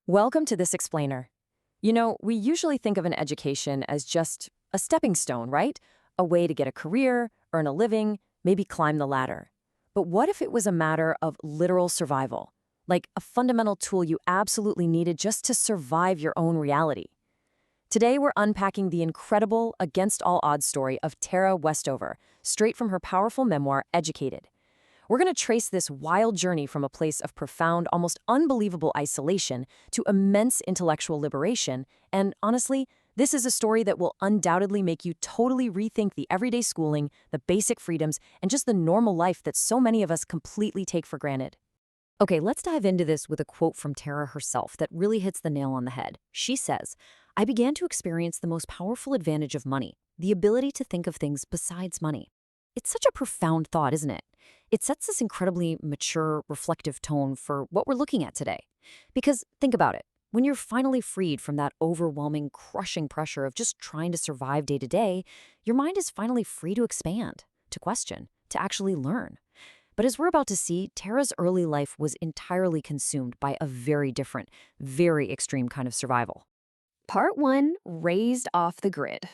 Welcome to this explainer. We usually think of an education as just a stepping stone, right? A way to get a career, earn a living, maybe climb the ladder. But what if it was a matter of literal survival? Like a fundamental tool you absolutely needed just to survive your own reality. Today, we're unpacking the incredible, against all odds story of Tara Westover, straight from her powerful memoir, Educated. We're going to trace this wild journey from a place of profound, almost unbelievable isolation to immense intellectual liberation, and honestly, this is a story that will undoubtedly make you totally rethink the everyday schooling, the basic freedoms, and just the normal life that so many of us completely take for granted. Okay, let's dive into this with a quote from Tara herself that really hits the nail on the head. She says, "I began to experience the most powerful advantage of money, the ability to think of things besides money." It's such a profound thought, isn't it? It sets this incredibly mature, reflective tone for what we're looking at today. Because think about it. When you're finally freed from that overwhelming, crushing pressure of just trying to survive day to day, your mind is finally free to expand, to question, to actually learn. But as we're about to see, Tara's early life was entirely consumed by a very different, very extreme kind of survival. Part 1, Raised Off the Grid.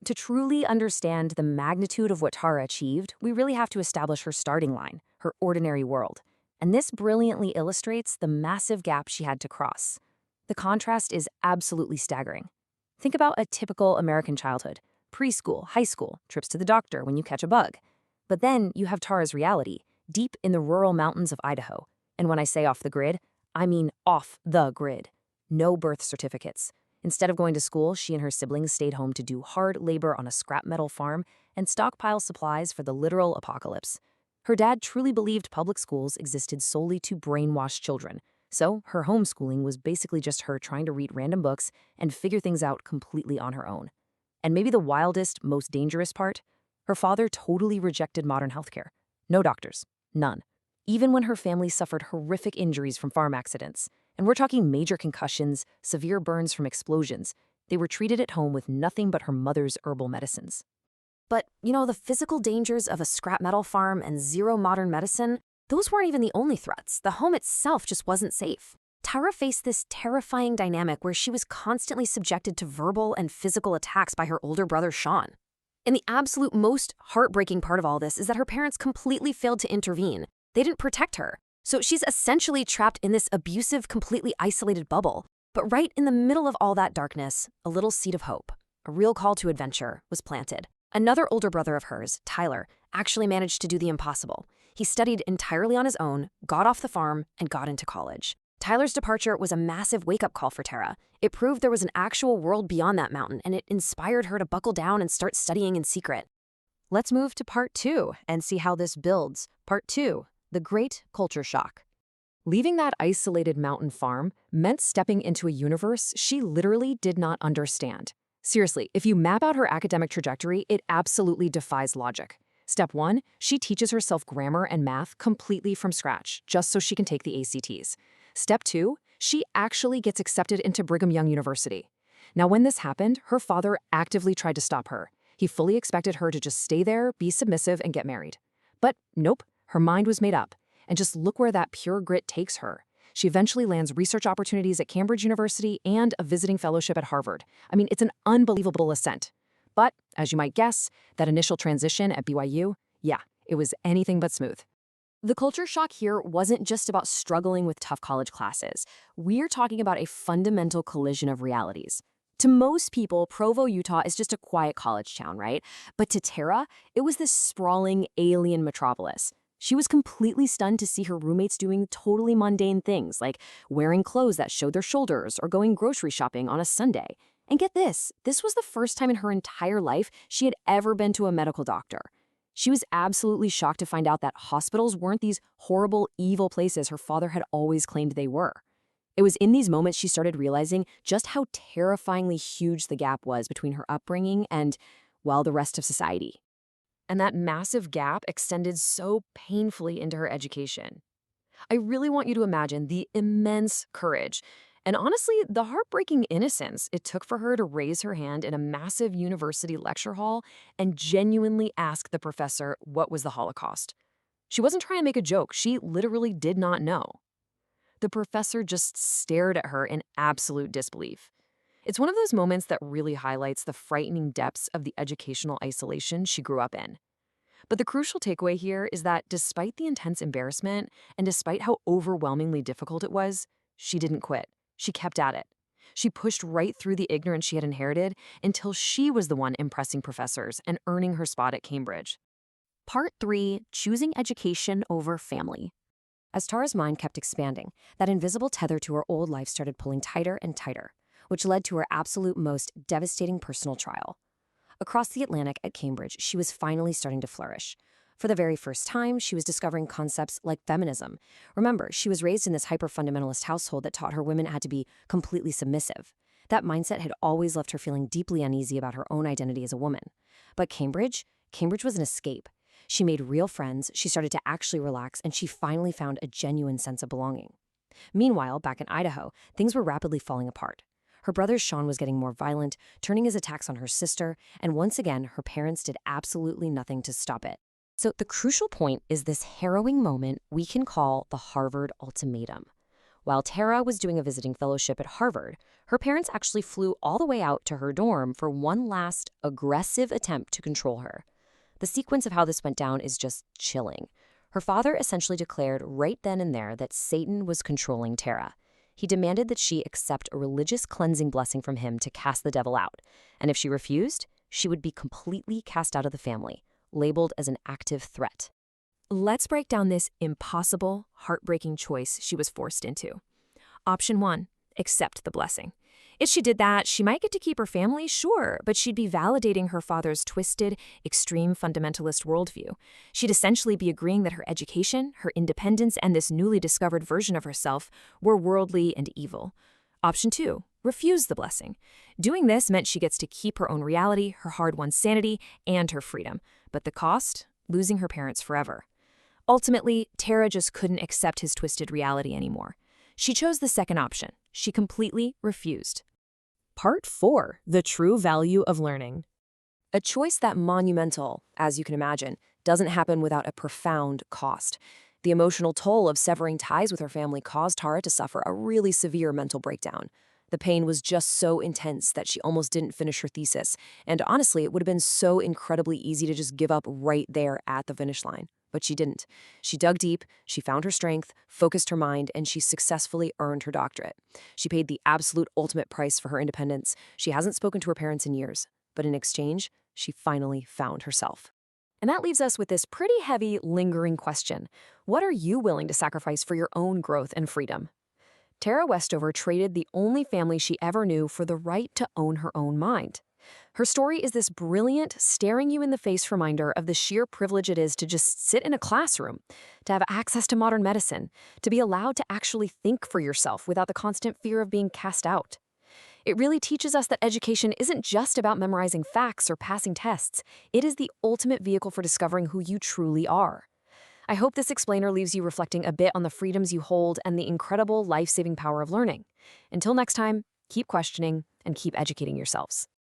To truly understand the magnitude of what Tara achieved, we really have to establish her starting line, her ordinary world. And this brilliantly illustrates the massive gap she had to cross. The contrast is absolutely staggering. Think about a typical American childhood: preschool, high school, trips to the doctor when you catch a bug. But then you have Tara's reality, deep in the rural mountains of Idaho. And when I say off the grid, I mean off the grid. No birth certificates. Instead of going to school, she and her siblings stayed home to do hard labor on a scrap metal farm and stockpile supplies for the literal apocalypse. Her dad truly believed public schools existed solely to brainwash children, so her homeschooling was basically just her trying to read random books and figure things out completely on her own. And maybe the wildest, most dangerous part? Her father totally rejected modern healthcare. No doctors. None. Even when her family suffered horrific injuries from farm accidents. And we're talking major concussions, severe burns from explosions. They were treated at home with nothing but her mother's herbal medicines. But, the physical dangers of a scrap metal farm and zero modern medicine, those weren't even the only threats. The home itself just wasn't safe. Tara faced this terrifying dynamic where she was constantly subjected to verbal and physical attacks by her older brother, Sean. And the absolute most heartbreaking part of all this is that her parents completely failed to intervene. They didn't protect her. So she's essentially trapped in this abusive, completely isolated bubble. But right in the middle of all that darkness, a little seed of hope, a real call to adventure, was planted. Another older brother of hers, Tyler, actually managed to do the impossible. He studied entirely on his own, got off the farm, and got into college. Tyler's departure was a massive wake-up call for Tara. It proved there was an actual world beyond that mountain, and it inspired her to buckle down and start studying in secret. Let's move to part 2 and see how this builds. Part 2. The Great Culture Shock. Leaving that isolated mountain farm meant stepping into a universe she literally did not understand. Seriously, if you map out her academic trajectory, it absolutely defies logic. Step 1, she teaches herself grammar and math completely from scratch, just so she can take the ACTs. Step 2, she actually gets accepted into Brigham Young University. Now, when this happened, her father actively tried to stop her. He fully expected her to just stay there, be submissive, and get married. But nope. Her mind was made up, and just look where that pure grit takes her. She eventually lands research opportunities at Cambridge University and a visiting fellowship at Harvard. I mean, it's an unbelievable ascent. But, as you might guess, that initial transition at BYU, yeah, it was anything but smooth. The culture shock here wasn't just about struggling with tough college classes. We're talking about a fundamental collision of realities. To most people, Provo, Utah is just a quiet college town, right? But to Tara, it was this sprawling alien metropolis. She was completely stunned to see her roommates doing totally mundane things, like wearing clothes that showed their shoulders or going grocery shopping on a Sunday. And get this was the first time in her entire life she had ever been to a medical doctor. She was absolutely shocked to find out that hospitals weren't these horrible, evil places her father had always claimed they were. It was in these moments she started realizing just how terrifyingly huge the gap was between her upbringing and, well, the rest of society. And that massive gap extended so painfully into her education. I really want you to imagine the immense courage and honestly, the heartbreaking innocence it took for her to raise her hand in a massive university lecture hall and genuinely ask the professor what was the Holocaust. She wasn't trying to make a joke. She literally did not know. The professor just stared at her in absolute disbelief. It's one of those moments that really highlights the frightening depths of the educational isolation she grew up in. But the crucial takeaway here is that despite the intense embarrassment and despite how overwhelmingly difficult it was, she didn't quit. She kept at it. She pushed right through the ignorance she had inherited until she was the one impressing professors and earning her spot at Cambridge. Part 3, Choosing Education Over Family. As Tara's mind kept expanding, that invisible tether to her old life started pulling tighter and tighter, which led to her absolute most devastating personal trial. Across the Atlantic at Cambridge, she was finally starting to flourish. For the very first time, she was discovering concepts like feminism. Remember, she was raised in this hyper-fundamentalist household that taught her women had to be completely submissive. That mindset had always left her feeling deeply uneasy about her own identity as a woman. But Cambridge was an escape. She made real friends, she started to actually relax, and she finally found a genuine sense of belonging. Meanwhile, back in Idaho, things were rapidly falling apart. Her brother Sean was getting more violent, turning his attacks on her sister, and once again, her parents did absolutely nothing to stop it. So the crucial point is this harrowing moment we can call the Harvard ultimatum. While Tara was doing a visiting fellowship at Harvard, her parents actually flew all the way out to her dorm for one last aggressive attempt to control her. The sequence of how this went down is just chilling. Her father essentially declared right then and there that Satan was controlling Tara. He demanded that she accept a religious cleansing blessing from him to cast the devil out, and if she refused, she would be completely cast out of the family, labeled as an active threat. Let's break down this impossible, heartbreaking choice she was forced into. Option 1, accept the blessing. If she did that, she might get to keep her family, sure, but she'd be validating her father's twisted, extreme fundamentalist worldview. She'd essentially be agreeing that her education, her independence, and this newly discovered version of herself were worldly and evil. Option 2, refuse the blessing. Doing this meant she gets to keep her own reality, her hard-won sanity, and her freedom. But the cost? Losing her parents forever. Ultimately, Tara just couldn't accept his twisted reality anymore. She chose the second option. She completely refused. Part 4, The True Value of Learning. A choice that monumental, as you can imagine, doesn't happen without a profound cost. The emotional toll of severing ties with her family caused Tara to suffer a really severe mental breakdown. The pain was just so intense that she almost didn't finish her thesis, and honestly, it would have been so incredibly easy to just give up right there at the finish line. But she didn't. She dug deep, she found her strength, focused her mind, and she successfully earned her doctorate. She paid the absolute ultimate price for her independence. She hasn't spoken to her parents in years, but in exchange, she finally found herself. And that leaves us with this pretty heavy, lingering question. What are you willing to sacrifice for your own growth and freedom? Tara Westover traded the only family she ever knew for the right to own her own mind. Her story is this brilliant, staring-you-in-the-face reminder of the sheer privilege it is to just sit in a classroom, to have access to modern medicine, to be allowed to actually think for yourself without the constant fear of being cast out. It really teaches us that education isn't just about memorizing facts or passing tests. It is the ultimate vehicle for discovering who you truly are. I hope this explainer leaves you reflecting a bit on the freedoms you hold and the incredible life-saving power of learning. Until next time, keep questioning and keep educating yourselves.